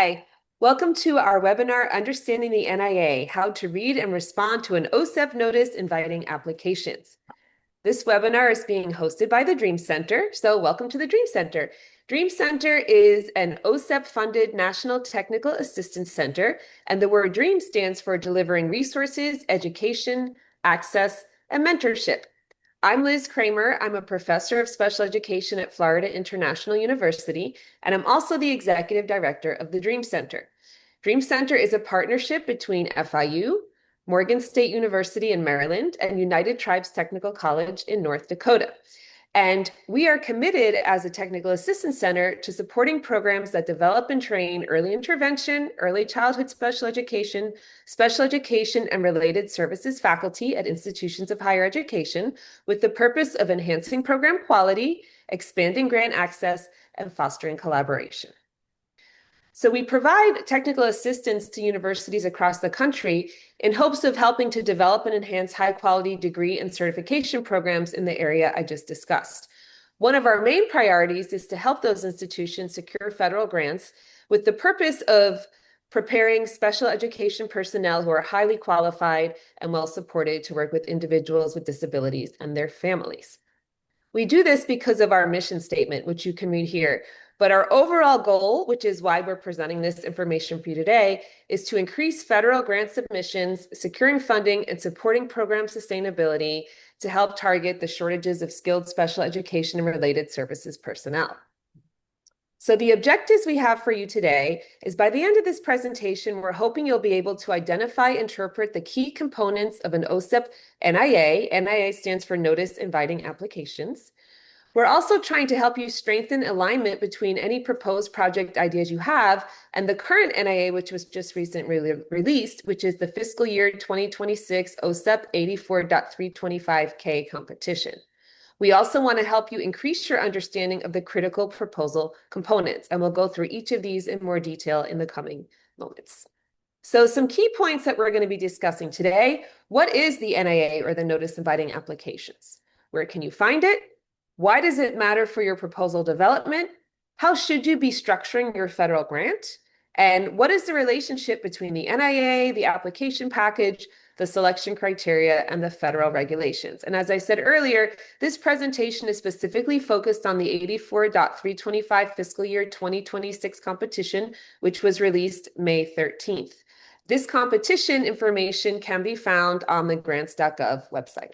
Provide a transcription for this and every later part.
Hi, welcome to our webinar, Understanding the NIA, How to Read and Respond to an OSEP Notice Inviting Applications. This webinar is being hosted by the Dream Center, so welcome to the Dream Center. Dream Center is an OSEP-funded National Technical Assistance Center, and the word DREAM stands for Delivering Resources, Education, Access, and Mentorship. I'm Liz Kramer. I'm a professor of special education at Florida International University, and I'm also the executive director of the Dream Center. Dream Center is a partnership between FIU, Morgan State University in Maryland, and United Tribes Technical College in North Dakota. And we are committed as a technical assistance center to supporting programs that develop and train early intervention, early childhood special education, and related services faculty at institutions of higher education with the purpose of enhancing program quality, expanding grant access, and fostering collaboration. So we provide technical assistance to universities across the country in hopes of helping to develop and enhance high-quality degree and certification programs in the area I just discussed. One of our main priorities is to help those institutions secure federal grants with the purpose of preparing special education personnel who are highly qualified and well supported to work with individuals with disabilities and their families. We do this because of our mission statement, which you can read here. But our overall goal, which is why we're presenting this information for you today, is to increase federal grant submissions, securing funding, and supporting program sustainability to help target the shortages of skilled special education and related services personnel. So the objectives we have for you today is by the end of this presentation, we're hoping you'll be able to identify, interpret the key components of an OSEP NIA. NIA stands for Notice Inviting Applications. We're also trying to help you strengthen alignment between any proposed project ideas you have and the current NIA, which was just recently released, which is the fiscal year 2026 OSEP 84.325K competition. We also want to help you increase your understanding of the critical proposal components, and we'll go through each of these in more detail in the coming moments. So some key points that we're going to be discussing today. What is the NIA, or the Notice Inviting Applications? Where can you find it? Why does it matter for your proposal development? How should you be structuring your federal grant? And what is the relationship between the NIA, the application package, the selection criteria, and the federal regulations? And as I said earlier, this presentation is specifically focused on the 84.325 fiscal year 2026 competition, which was released May 13th. This competition information can be found on the grants.gov website.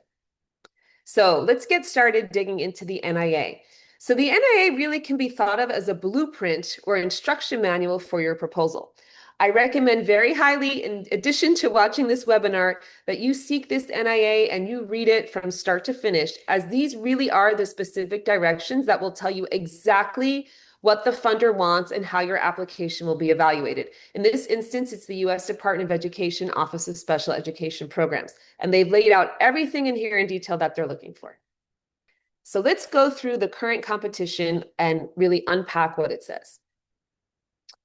So let's get started digging into the NIA. So the NIA really can be thought of as a blueprint or instruction manual for your proposal. I recommend very highly, in addition to watching this webinar, that you seek this NIA and you read it from start to finish, as these really are the specific directions that will tell you exactly what the funder wants and how your application will be evaluated. In this instance, it's the U.S. Department of Education Office of Special Education Programs, and they've laid out everything in here in detail that they're looking for. So let's go through the current competition and really unpack what it says.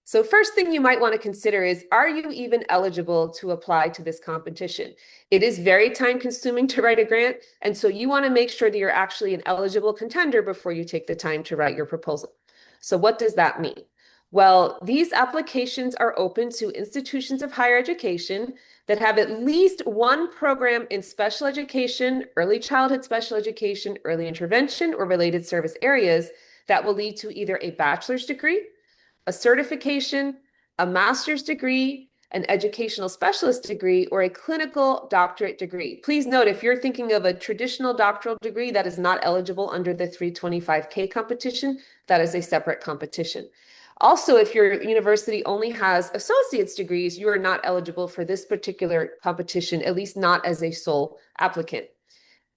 So first thing you might want to consider is, are you even eligible to apply to this competition? It is very time consuming to write a grant, and so you want to make sure that you're actually an eligible contender before you take the time to write your proposal. So what does that mean? Well, these applications are open to institutions of higher education that have at least one program in special education, early childhood special education, early intervention, or related service areas that will lead to either a bachelor's degree, a certification, a master's degree, an educational specialist degree, or a clinical doctorate degree. Please note, if you're thinking of a traditional doctoral degree that is not eligible under the 325K competition, that is a separate competition. Also, if your university only has associate's degrees, you are not eligible for this particular competition, at least not as a sole applicant.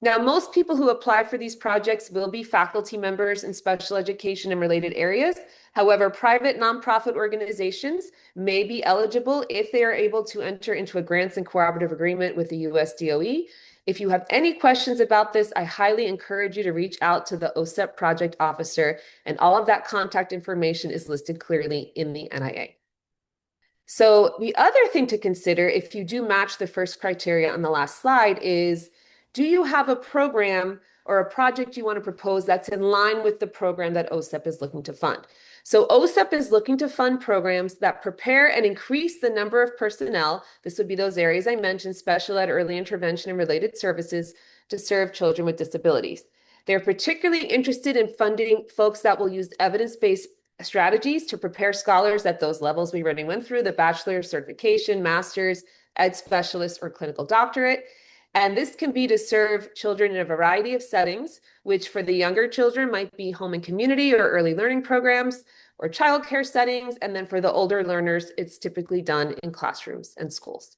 Now, most people who apply for these projects will be faculty members in special education and related areas. However, private nonprofit organizations may be eligible if they are able to enter into a grants and cooperative agreement with the US DOE. If you have any questions about this, I highly encourage you to reach out to the OSEP project officer, and all of that contact information is listed clearly in the NIA. So the other thing to consider, if you do match the first criteria on the last slide, is, do you have a program or a project you want to propose that's in line with the program that OSEP is looking to fund. So OSEP is looking to fund programs that prepare and increase the number of personnel. This would be those areas I mentioned, special ed, early intervention, and related services to serve children with disabilities. They're particularly interested in funding folks that will use evidence-based strategies to prepare scholars at those levels we already went through, the bachelor's certification, master's, ed specialist, or clinical doctorate. And this can be to serve children in a variety of settings, which for the younger children might be home and community or early learning programs or childcare settings. And then for the older learners, it's typically done in classrooms and schools.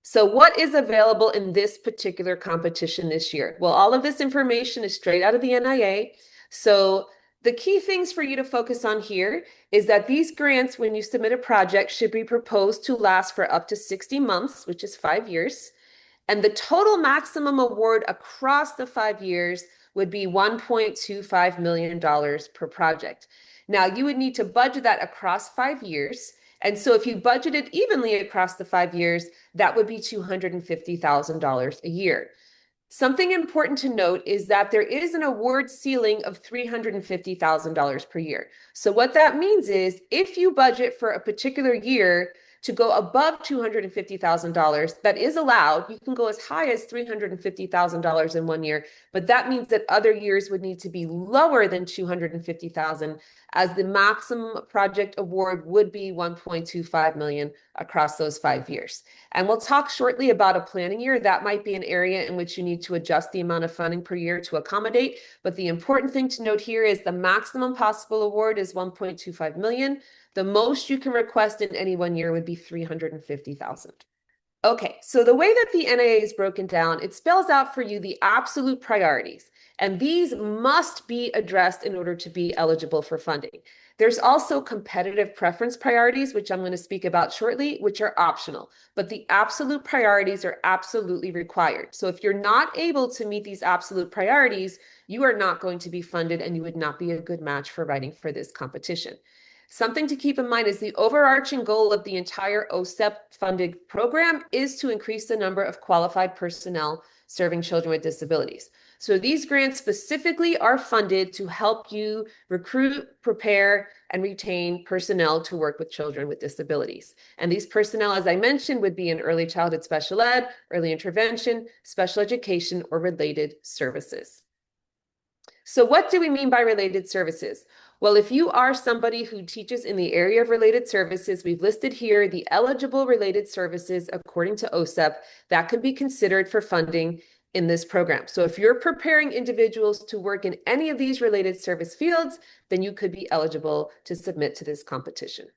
So what is available in this particular competition this year? Well, all of this information is straight out of the NIA. So the key things for you to focus on here is that these grants, when you submit a project, should be proposed to last for up to 60 months, which is 5 years. And the total maximum award across the 5 years would be $1.25 million per project. Now, you would need to budget that across 5 years. And so if you budgeted evenly across the 5 years, that would be $250,000 a year. Something important to note is that there is an award ceiling of $350,000 per year. So what that means is if you budget for a particular year to go above $250,000, that is allowed. You can go as high as $350,000 in 1 year, but that means that other years would need to be lower than $250,000, as the maximum project award would be $1.25 million across those 5 years. And we'll talk shortly about a planning year. That might be an area in which you need to adjust the amount of funding per year to accommodate. But the important thing to note here is the maximum possible award is $1.25 million. The most you can request in any 1 year would be $350,000. Okay, so the way that the NIA is broken down, it spells out for you the absolute priorities, and these must be addressed in order to be eligible for funding. There's also competitive preference priorities, which I'm going to speak about shortly, which are optional, but the absolute priorities are absolutely required. So if you're not able to meet these absolute priorities, you are not going to be funded and you would not be a good match for writing for this competition. Something to keep in mind is the overarching goal of the entire OSEP funded program is to increase the number of qualified personnel serving children with disabilities. So these grants specifically are funded to help you recruit, prepare, and retain personnel to work with children with disabilities. And these personnel, as I mentioned, would be in early childhood special ed, early intervention, special education, or related services. So what do we mean by related services? Well, if you are somebody who teaches in the area of related services, we've listed here the eligible related services according to OSEP that can be considered for funding in this program. So if you're preparing individuals to work in any of these related service fields, then you could be eligible to submit to this competition.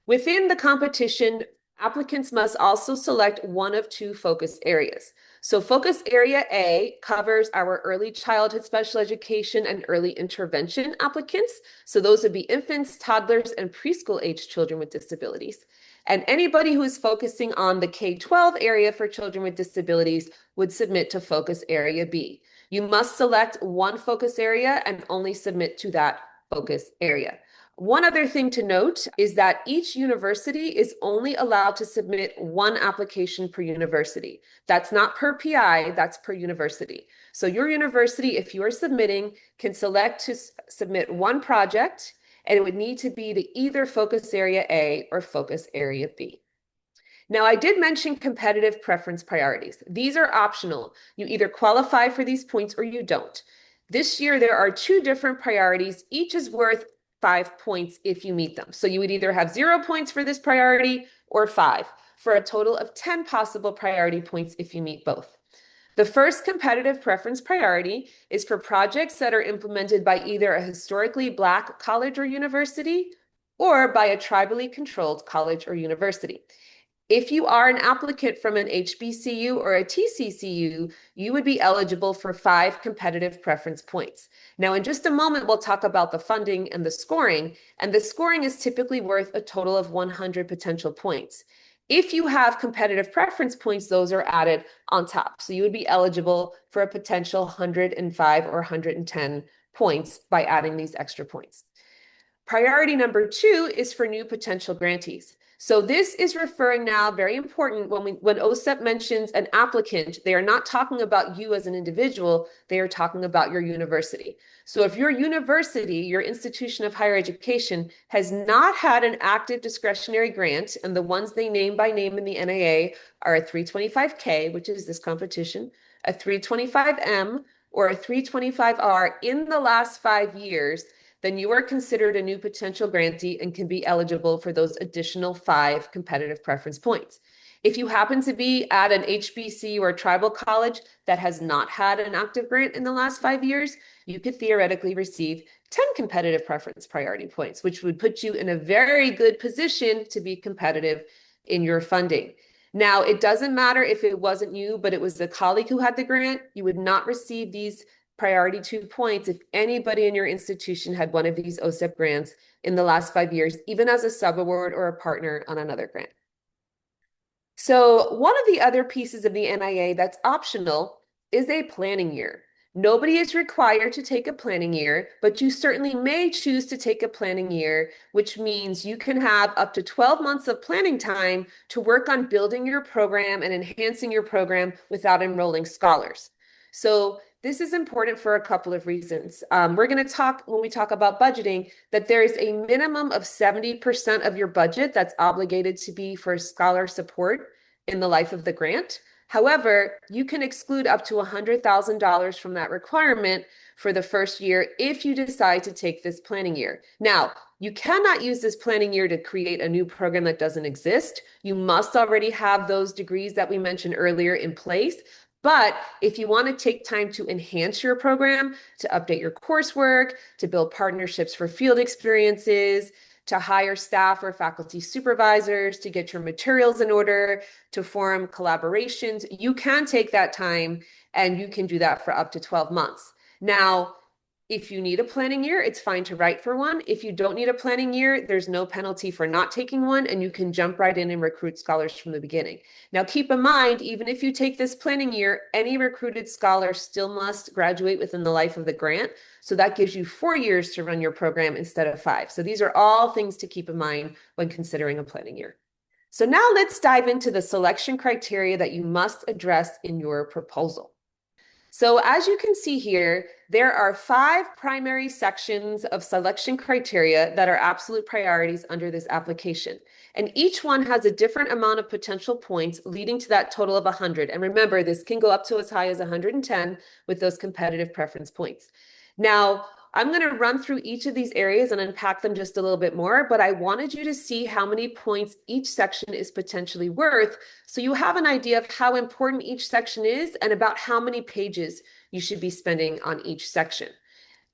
Within the competition, applicants must also select one of two focus areas. So focus area A covers our early childhood special education and early intervention applicants. So those would be infants, toddlers, and preschool age children with disabilities. And anybody who is focusing on the K-12 area for children with disabilities would submit to focus area B. You must select one focus area and only submit to that focus area. One other thing to note is that each university is only allowed to submit one application per university. That's not per PI, that's per university. So your university, if you are submitting, can select to submit one project, and it would need to be to either focus area A or focus area B. Now, I did mention competitive preference priorities. These are optional. You either qualify for these points or you don't. This year, there are two different priorities. Each is worth 5 points if you meet them. So you would either have 0 points for this priority or 5, for a total of 10 possible priority points if you meet both. The first competitive preference priority is for projects that are implemented by either a historically Black college or university or by a tribally controlled college or university. If you are an applicant from an HBCU or a TCCU, you would be eligible for 5 competitive preference points. Now, in just a moment, we'll talk about the funding and the scoring, and the scoring is typically worth a total of 100 potential points. If you have competitive preference points, those are added on top. So you would be eligible for a potential 105 or 110 points by adding these extra points. Priority number 2 is for new potential grantees. So this is referring now, very important, when OSEP mentions an applicant, they are not talking about you as an individual, they are talking about your university. So if your university, your institution of higher education, has not had an active discretionary grant, and the ones they name by name in the NIA are a 325K, which is this competition, a 325M, or a 325R in the last 5 years, then you are considered a new potential grantee and can be eligible for those additional 5 competitive preference points. If you happen to be at an HBC or a tribal college that has not had an active grant in the last 5 years, you could theoretically receive 10 competitive preference priority points, which would put you in a very good position to be competitive in your funding. Now, it doesn't matter if it wasn't you, but it was a colleague who had the grant, you would not receive these priority 2 points if anybody in your institution had one of these OSEP grants in the last 5 years, even as a subaward or a partner on another grant. So one of the other pieces of the NIA that's optional is a planning year. Nobody is required to take a planning year, but you certainly may choose to take a planning year, which means you can have up to 12 months of planning time to work on building your program and enhancing your program without enrolling scholars. So this is important for a couple of reasons. We're going to talk, when we talk about budgeting, that there is a minimum of 70% of your budget that's obligated to be for scholar support in the life of the grant. However, you can exclude up to $100,000 from that requirement for the first year if you decide to take this planning year. Now, you cannot use this planning year to create a new program that doesn't exist. You must already have those degrees that we mentioned earlier in place. But if you want to take time to enhance your program, to update your coursework, to build partnerships for field experiences, to hire staff or faculty supervisors, to get your materials in order, to form collaborations, you can take that time and you can do that for up to 12 months. Now, if you need a planning year, it's fine to write for one. If you don't need a planning year, there's no penalty for not taking one, and you can jump right in and recruit scholars from the beginning. Now, keep in mind, even if you take this planning year, any recruited scholar still must graduate within the life of the grant. So that gives you 4 years to run your program instead of 5. So these are all things to keep in mind when considering a planning year. So now let's dive into the selection criteria that you must address in your proposal. So as you can see here, there are 5 primary sections of selection criteria that are absolute priorities under this application. And each one has a different amount of potential points leading to that total of 100. And remember, this can go up to as high as 110 with those competitive preference points. Now, I'm going to run through each of these areas and unpack them just a little bit more, but I wanted you to see how many points each section is potentially worth, so you have an idea of how important each section is and about how many pages you should be spending on each section.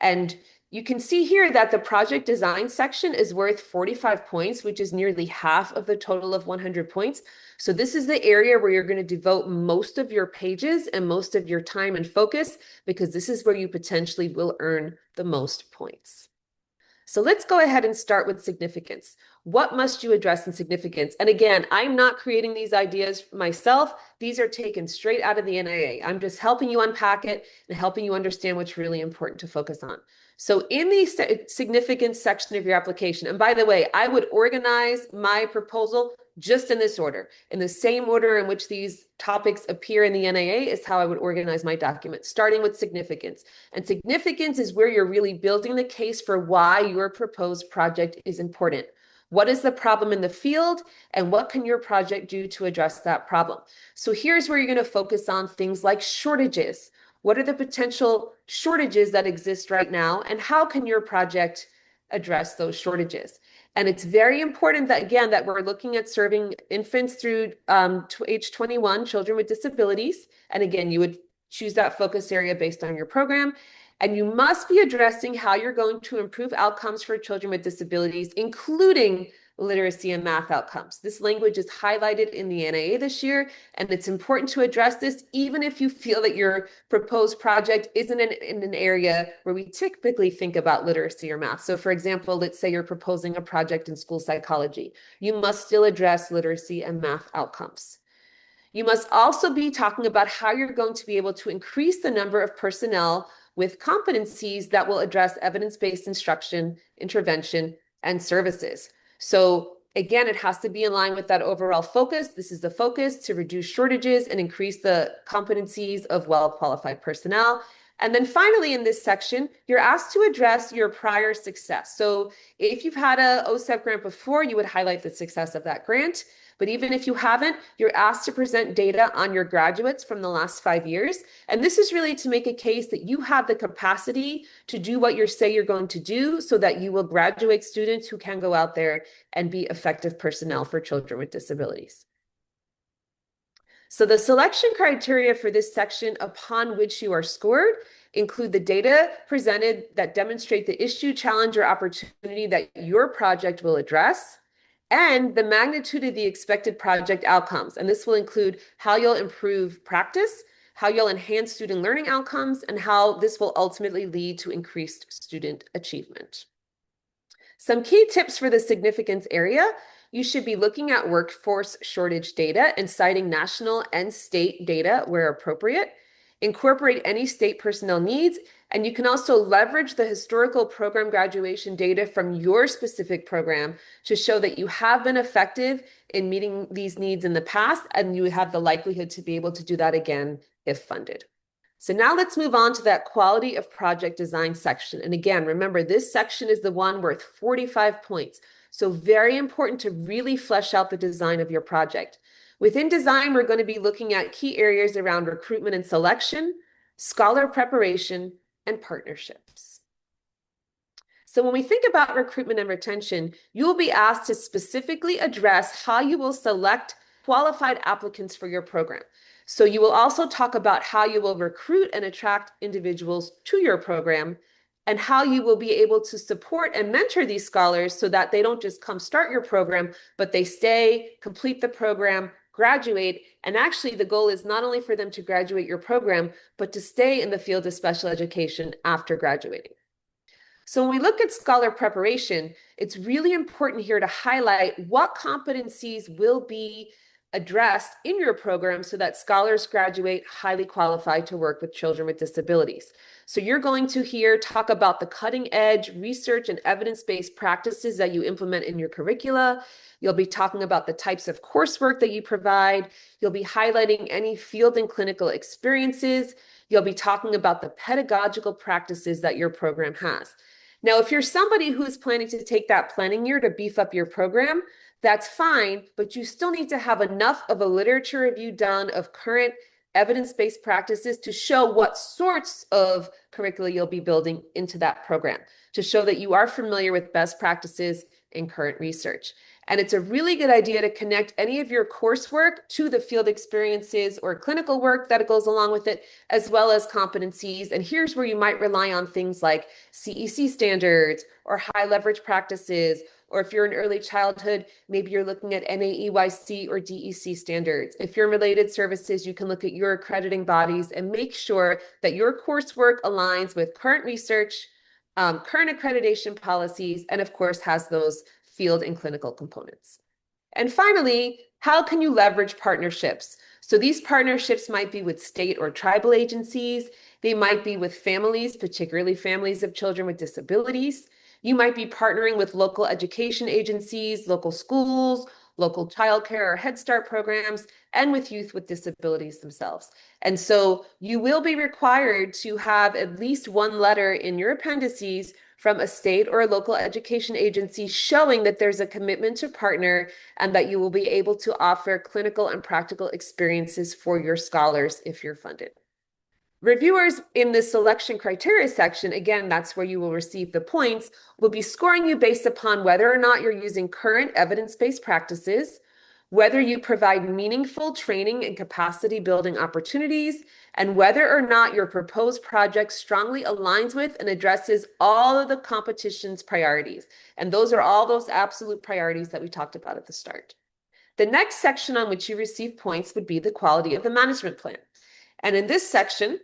And you can see here that the project design section is worth 45 points, which is nearly half of the total of 100 points. So this is the area where you're going to devote most of your pages and most of your time and focus, because this is where you potentially will earn the most points. So let's go ahead and start with significance. What must you address in significance? And again, I'm not creating these ideas myself. These are taken straight out of the NIA. I'm just helping you unpack it and helping you understand what's really important to focus on. So in the significance section of your application, and by the way, I would organize my proposal just in this order. In the same order in which these topics appear in the NIA is how I would organize my document, starting with significance. And significance is where you're really building the case for why your proposed project is important. What is the problem in the field, and what can your project do to address that problem? So here's where you're going to focus on things like shortages. What are the potential shortages that exist right now, and how can your project address those shortages? And it's very important that, again, that we're looking at serving infants through age 21, children with disabilities. And again, you would choose that focus area based on your program. And you must be addressing how you're going to improve outcomes for children with disabilities, including literacy and math outcomes. This language is highlighted in the NIA this year, and it's important to address this even if you feel that your proposed project isn't in an area where we typically think about literacy or math. So for example, let's say you're proposing a project in school psychology. You must still address literacy and math outcomes. You must also be talking about how you're going to be able to increase the number of personnel with competencies that will address evidence-based instruction, intervention, and services. So Again, it has to be in line with that overall focus. This is the focus to reduce shortages and increase the competencies of well-qualified personnel. And then finally, in this section, you're asked to address your prior success. So if you've had a OSEP grant before, you would highlight the success of that grant. But even if you haven't, you're asked to present data on your graduates from the last 5 years. And this is really to make a case that you have the capacity to do what you say you're going to do so that you will graduate students who can go out there and be effective personnel for children with disabilities. So the selection criteria for this section upon which you are scored include the data presented that demonstrate the issue, challenge, or opportunity that your project will address, and the magnitude of the expected project outcomes. And this will include how you'll improve practice, how you'll enhance student learning outcomes, and how this will ultimately lead to increased student achievement. Some key tips for the significance area: you should be looking at workforce shortage data and citing national and state data where appropriate. Incorporate any state personnel needs, and you can also leverage the historical program graduation data from your specific program to show that you have been effective in meeting these needs in the past, and you have the likelihood to be able to do that again if funded. So now let's move on to that quality of project design section. And again, remember, this section is the one worth 45 points. So very important to really flesh out the design of your project. Within design, we're going to be looking at key areas around recruitment and selection, scholar preparation, and partnerships. So when we think about recruitment and retention, you will be asked to specifically address how you will select qualified applicants for your program. So you will also talk about how you will recruit and attract individuals to your program, and how you will be able to support and mentor these scholars so that they don't just come start your program, but they stay, complete the program, graduate. And actually, the goal is not only for them to graduate your program, but to stay in the field of special education after graduating. So when we look at scholar preparation, it's really important here to highlight what competencies will be addressed in your program so that scholars graduate highly qualified to work with children with disabilities. So you're going to hear talk about the cutting edge research and evidence-based practices that you implement in your curricula. You'll be talking about the types of coursework that you provide. You'll be highlighting any field and clinical experiences. You'll be talking about the pedagogical practices that your program has. Now, if you're somebody who's planning to take that planning year to beef up your program, that's fine, but you still need to have enough of a literature review done of current evidence-based practices to show what sorts of curricula you'll be building into that program, to show that you are familiar with best practices in current research. And it's a really good idea to connect any of your coursework to the field experiences or clinical work that goes along with it, as well as competencies. And here's where you might rely on things like CEC standards or high leverage practices, or if you're in early childhood, maybe you're looking at NAEYC or DEC standards. If you're in related services, you can look at your accrediting bodies and make sure that your coursework aligns with current research, current accreditation policies, and of course has those field and clinical components. And finally, how can you leverage partnerships? So these partnerships might be with state or tribal agencies. They might be with families, particularly families of children with disabilities. You might be partnering with local education agencies, local schools, local childcare or Head Start programs, and with youth with disabilities themselves. And so you will be required to have at least one letter in your appendices from a state or a local education agency showing that there's a commitment to partner and that you will be able to offer clinical and practical experiences for your scholars if you're funded. Reviewers in the selection criteria section, again, that's where you will receive the points, will be scoring you based upon whether or not you're using current evidence-based practices, whether you provide meaningful training and capacity building opportunities, and whether or not your proposed project strongly aligns with and addresses all of the competition's priorities. And those are all those absolute priorities that we talked about at the start. The next section on which you receive points would be the quality of the management plan. And in this section,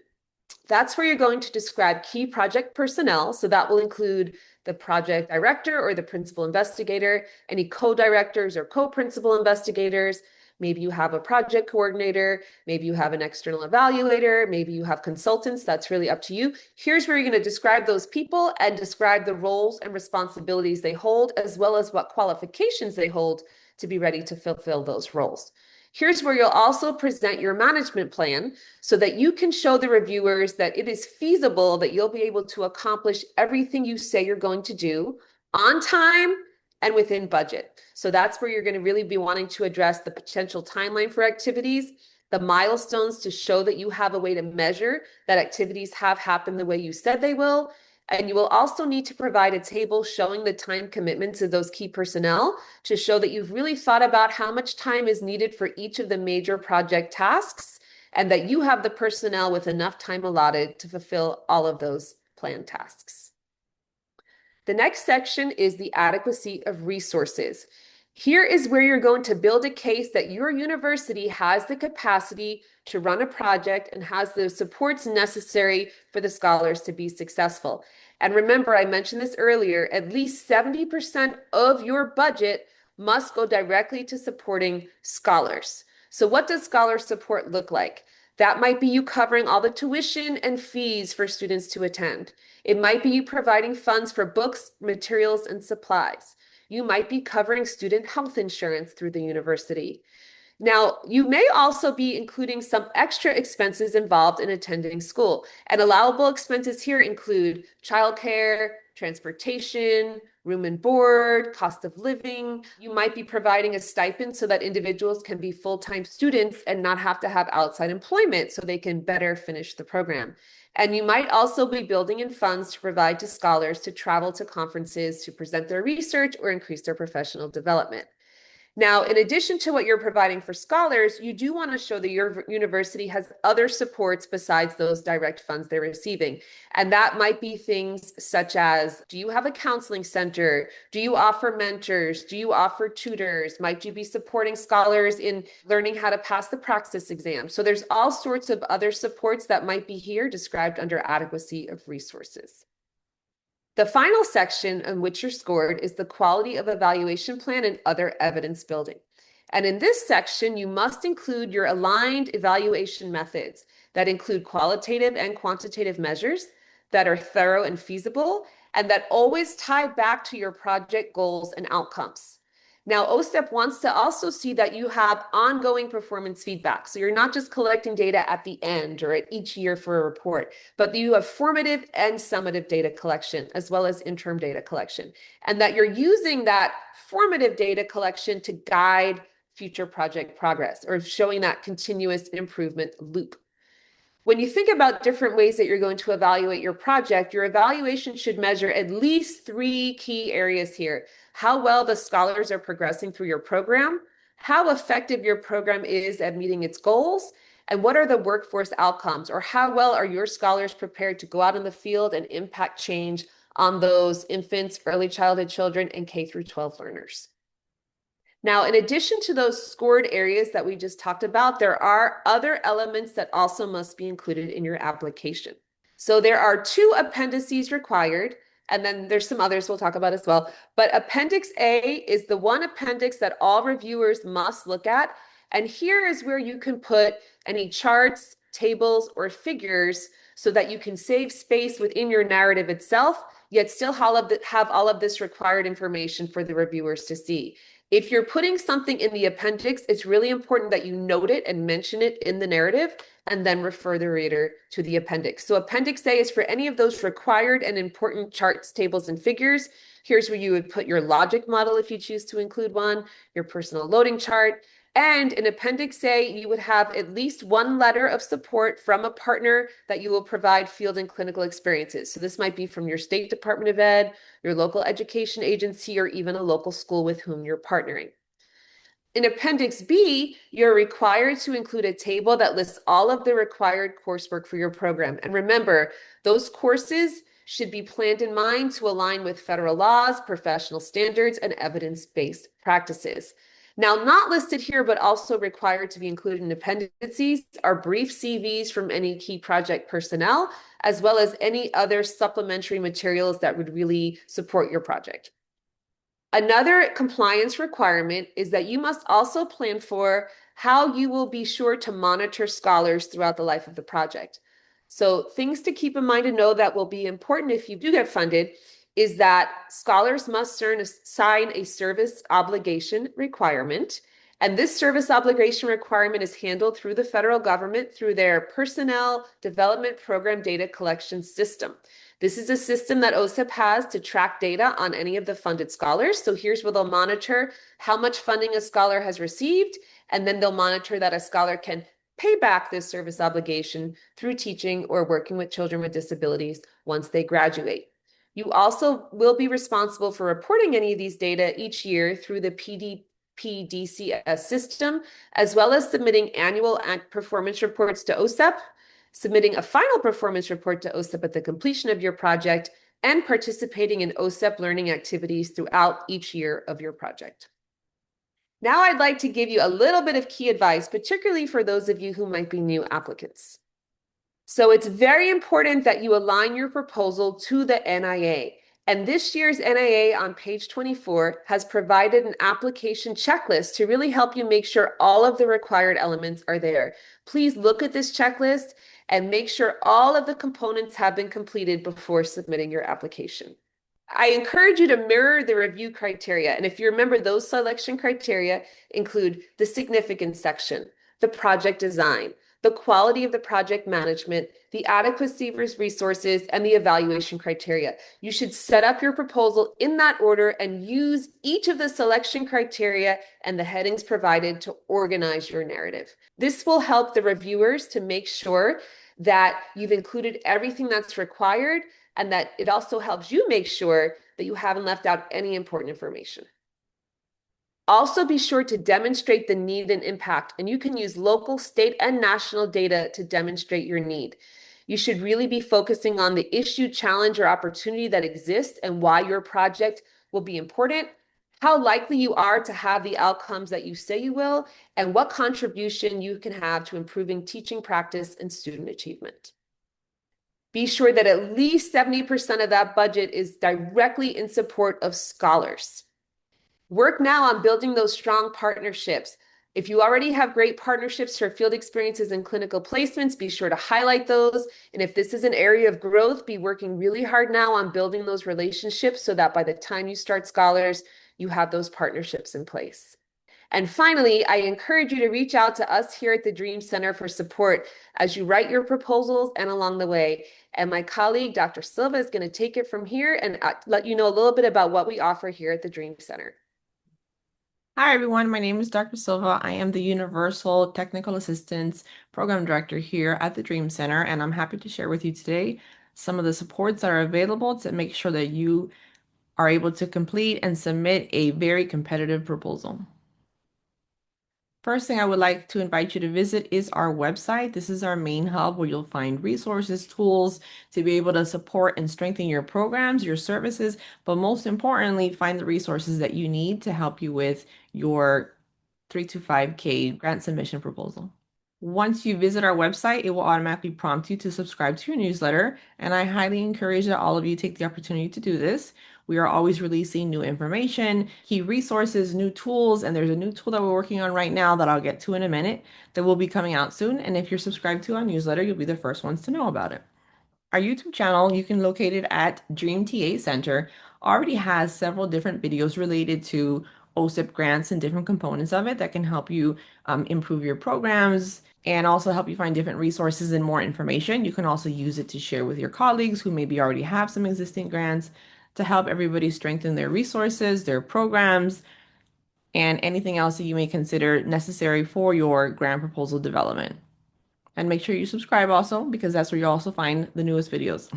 that's where you're going to describe key project personnel. So that will include the project director or the principal investigator, any co-directors or co-principal investigators, Maybe you have a project coordinator, maybe you have an external evaluator, maybe you have consultants. That's really up to you. Here's where you're going to describe those people and describe the roles and responsibilities they hold, as well as what qualifications they hold to be ready to fulfill those roles. Here's where you'll also present your management plan so that you can show the reviewers that it is feasible that you'll be able to accomplish everything you say you're going to do on time and within budget. So that's where you're going to really be wanting to address the potential timeline for activities, the milestones to show that you have a way to measure that activities have happened the way you said they will. And you will also need to provide a table showing the time commitments of those key personnel to show that you've really thought about how much time is needed for each of the major project tasks and that you have the personnel with enough time allotted to fulfill all of those planned tasks. The next section is the adequacy of resources. Here is where you're going to build a case that your university has the capacity to run a project and has the supports necessary for the scholars to be successful. And remember, I mentioned this earlier, at least 70% of your budget must go directly to supporting scholars. So what does scholar support look like? That might be you covering all the tuition and fees for students to attend. It might be you providing funds for books, materials, and supplies. You might be covering student health insurance through the university. Now, you may also be including some extra expenses involved in attending school. And allowable expenses here include childcare, transportation, room and board, cost of living. You might be providing a stipend so that individuals can be full-time students and not have to have outside employment so they can better finish the program. And you might also be building in funds to provide to scholars to travel to conferences to present their research or increase their professional development. Now, in addition to what you're providing for scholars, you do want to show that your university has other supports besides those direct funds they're receiving. And that might be things such as, do you have a counseling center? Do you offer mentors? Do you offer tutors? Might you be supporting scholars in learning how to pass the praxis exam? So there's all sorts of other supports that might be here described under adequacy of resources. The final section on which you're scored is the quality of evaluation plan and other evidence building. And in this section, you must include your aligned evaluation methods that include qualitative and quantitative measures that are thorough and feasible, and that always tie back to your project goals and outcomes. Now, OSEP wants to also see that you have ongoing performance feedback. So you're not just collecting data at the end or at each year for a report, but you have formative and summative data collection, as well as interim data collection, and that you're using that formative data collection to guide future project progress or showing that continuous improvement loop. When you think about different ways that you're going to evaluate your project, your evaluation should measure at least 3 key areas here. How well the scholars are progressing through your program, how effective your program is at meeting its goals, and what are the workforce outcomes, or how well are your scholars prepared to go out in the field and impact change on those infants, early childhood children, and K through 12 learners. Now, in addition to those scored areas that we just talked about, there are other elements that also must be included in your application. So there are 2 appendices required, and then there's some others we'll talk about as well. But Appendix A is the one appendix that all reviewers must look at. And here is where you can put any charts, tables, or figures so that you can save space within your narrative itself, yet still have all of this required information for the reviewers to see. If you're putting something in the appendix, it's really important that you note it and mention it in the narrative and then refer the reader to the appendix. So Appendix A is for any of those required and important charts, tables, and figures. Here's where you would put your logic model if you choose to include one, your personal loading chart. And in Appendix A, you would have at least 1 letter of support from a partner that you will provide field and clinical experiences. So this might be from your state Department of Ed, your local education agency, or even a local school with whom you're partnering. In Appendix B, you're required to include a table that lists all of the required coursework for your program. And remember, those courses should be planned in mind to align with federal laws, professional standards, and evidence-based practices. Now, not listed here, but also required to be included in appendices are brief CVs from any key project personnel, as well as any other supplementary materials that would really support your project. Another compliance requirement is that you must also plan for how you will be sure to monitor scholars throughout the life of the project. So things to keep in mind and know that will be important if you do get funded is that scholars must sign a service obligation requirement. And this service obligation requirement is handled through the federal government through their Personnel Development Program Data Collection System. This is a system that OSEP has to track data on any of the funded scholars. So here's where they'll monitor how much funding a scholar has received, and then they'll monitor that a scholar can pay back this service obligation through teaching or working with children with disabilities once they graduate. You also will be responsible for reporting any of these data each year through the PDCS system, as well as submitting annual performance reports to OSEP, submitting a final performance report to OSEP at the completion of your project, and participating in OSEP learning activities throughout each year of your project. Now I'd like to give you a little bit of key advice, particularly for those of you who might be new applicants. So it's very important that you align your proposal to the NIA. And this year's NIA on page 24 has provided an application checklist to really help you make sure all of the required elements are there. Please look at this checklist and make sure all of the components have been completed before submitting your application. I encourage you to mirror the review criteria. And if you remember, those selection criteria include the significance section, the project design, the quality of the project management, the adequacy of resources, and the evaluation criteria. You should set up your proposal in that order and use each of the selection criteria and the headings provided to organize your narrative. This will help the reviewers to make sure that you've included everything that's required, and that it also helps you make sure that you haven't left out any important information. Also, be sure to demonstrate the need and impact, and you can use local, state, and national data to demonstrate your need. You should really be focusing on the issue, challenge, or opportunity that exists and why your project will be important, how likely you are to have the outcomes that you say you will, and what contribution you can have to improving teaching practice and student achievement. Be sure that at least 70% of that budget is directly in support of scholars. Work now on building those strong partnerships. If you already have great partnerships for field experiences and clinical placements, be sure to highlight those. And if this is an area of growth, be working really hard now on building those relationships so that by the time you start scholars, you have those partnerships in place. And finally, I encourage you to reach out to us here at the Dream Center for support as you write your proposals and along the way. And my colleague, Dr. Silva, is going to take it from here and let you know a little bit about what we offer here at the Dream Center. Hi, everyone. My name is Dr. Silva. I am the Universal Technical Assistance Program Director here at the Dream Center, and I'm happy to share with you today some of the supports that are available to make sure that you are able to complete and submit a very competitive proposal. First thing I would like to invite you to visit is our website. This is our main hub where you'll find resources, tools to be able to support and strengthen your programs, your services, but most importantly, find the resources that you need to help you with your 325K grant submission proposal. Once you visit our website, it will automatically prompt you to subscribe to your newsletter, and I highly encourage that all of you take the opportunity to do this. We are always releasing new information, key resources, new tools, and there's a new tool that we're working on right now that I'll get to in a minute that will be coming out soon. And if you're subscribed to our newsletter, you'll be the first ones to know about it. Our YouTube channel, you can locate it at Dream TA Center, already has several different videos related to OSEP grants and different components of it that can help you improve your programs and also help you find different resources and more information. You can also use it to share with your colleagues who maybe already have some existing grants to help everybody strengthen their resources, their programs, and anything else that you may consider necessary for your grant proposal development. And make sure you subscribe also because that's where you'll also find the newest videos.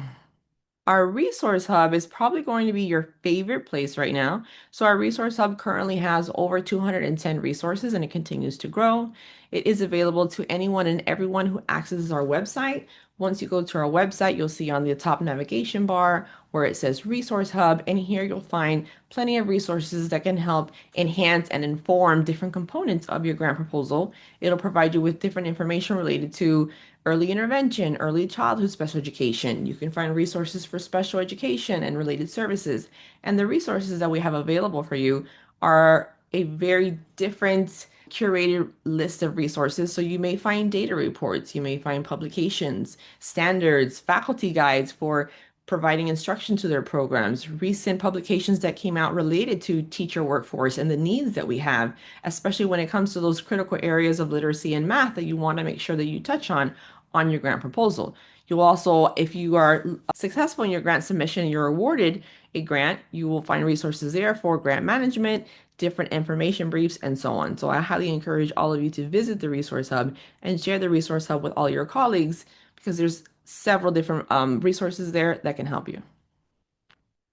Our resource hub is probably going to be your favorite place right now. So our resource hub currently has over 210 resources and it continues to grow. It is available to anyone and everyone who accesses our website. Once you go to our website, you'll see on the top navigation bar where it says Resource Hub, and here you'll find plenty of resources that can help enhance and inform different components of your grant proposal. It'll provide you with different information related to early intervention, early childhood special education. You can find resources for special education and related services. And the resources that we have available for you are a very different curated list of resources. So you may find data reports, you may find publications, standards, faculty guides for providing instruction to their programs, recent publications that came out related to teacher workforce and the needs that we have, especially when it comes to those critical areas of literacy and math that you want to make sure that you touch on your grant proposal. You'll also, if you are successful in your grant submission and you're awarded a grant, you will find resources there for grant management, different information briefs, and so on. So I highly encourage all of you to visit the Resource Hub and share the Resource Hub with all your colleagues because there's several different resources there that can help you.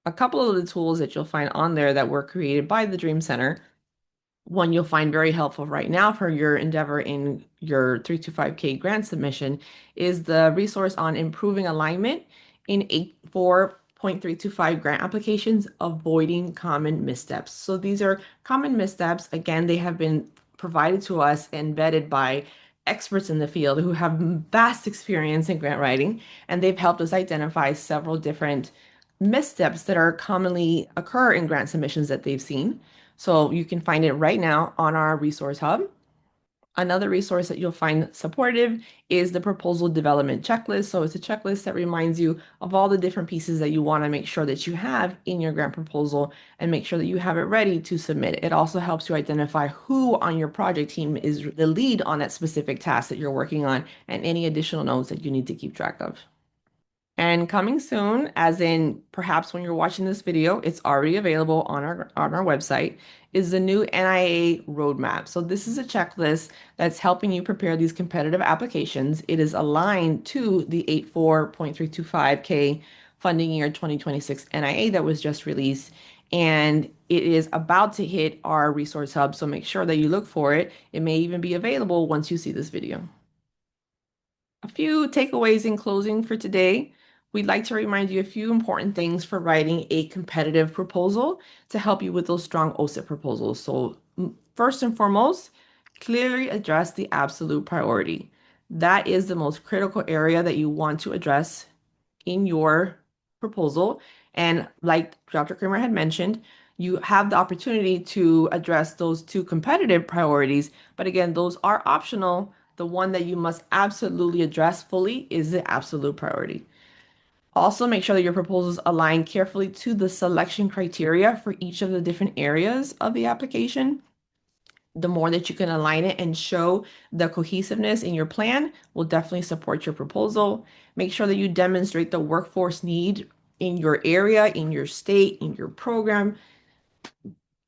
A couple of the tools that you'll find on there that were created by the Dream Center, one you'll find very helpful right now for your endeavor in your 325K grant submission is the resource on improving alignment in 84.325 grant applications, avoiding common missteps. So these are common missteps. Again, they have been provided to us and vetted by experts in the field who have vast experience in grant writing, and they've helped us identify several different missteps that are commonly occur in grant submissions that they've seen. So you can find it right now on our resource hub. Another resource that you'll find supportive is the proposal development checklist. So it's a checklist that reminds you of all the different pieces that you want to make sure that you have in your grant proposal and make sure that you have it ready to submit. It also helps you identify who on your project team is the lead on that specific task that you're working on and any additional notes that you need to keep track of. And coming soon, as in perhaps when you're watching this video, it's already available on our website, is the new NIA roadmap. So this is a checklist that's helping you prepare these competitive applications. It is aligned to the 84.325K funding year 2026 NIA that was just released. And it is about to hit our resource hub. So make sure that you look for it. It may even be available once you see this video. A few takeaways in closing for today. We'd like to remind you a few important things for writing a competitive proposal to help you with those strong OSEP proposals. So first and foremost, clearly address the absolute priority. That is the most critical area that you want to address in your proposal. And like Dr. Kramer had mentioned, you have the opportunity to address those two competitive priorities. But again, those are optional. The one that you must absolutely address fully is the absolute priority. Also, make sure that your proposals align carefully to the selection criteria for each of the different areas of the application. The more that you can align it and show the cohesiveness in your plan will definitely support your proposal. Make sure that you demonstrate the workforce need in your area, in your state, in your program.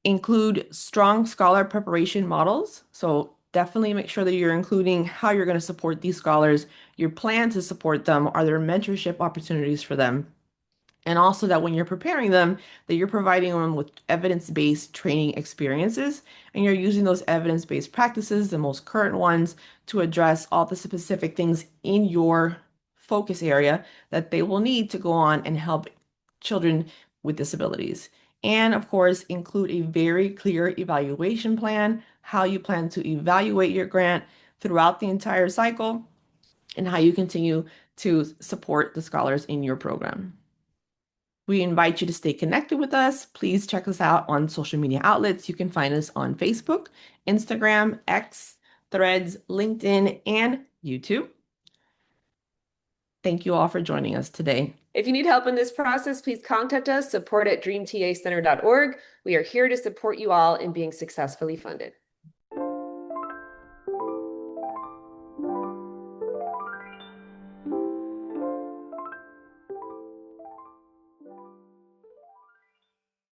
Include strong scholar preparation models. So definitely make sure that you're including how you're going to support these scholars, your plan to support them, are there mentorship opportunities for them? And also that when you're preparing them, that you're providing them with evidence-based training experiences, and you're using those evidence-based practices, the most current ones, to address all the specific things in your focus area that they will need to go on and help children with disabilities. And of course, include a very clear evaluation plan, how you plan to evaluate your grant throughout the entire cycle, and how you continue to support the scholars in your program. We invite you to stay connected with us. Please check us out on social media outlets. You can find us on Facebook, Instagram, X, Threads, LinkedIn, and YouTube. Thank you all for joining us today. If you need help in this process, please contact us, support@dreamtacenter.org. We are here to support you all in being successfully funded.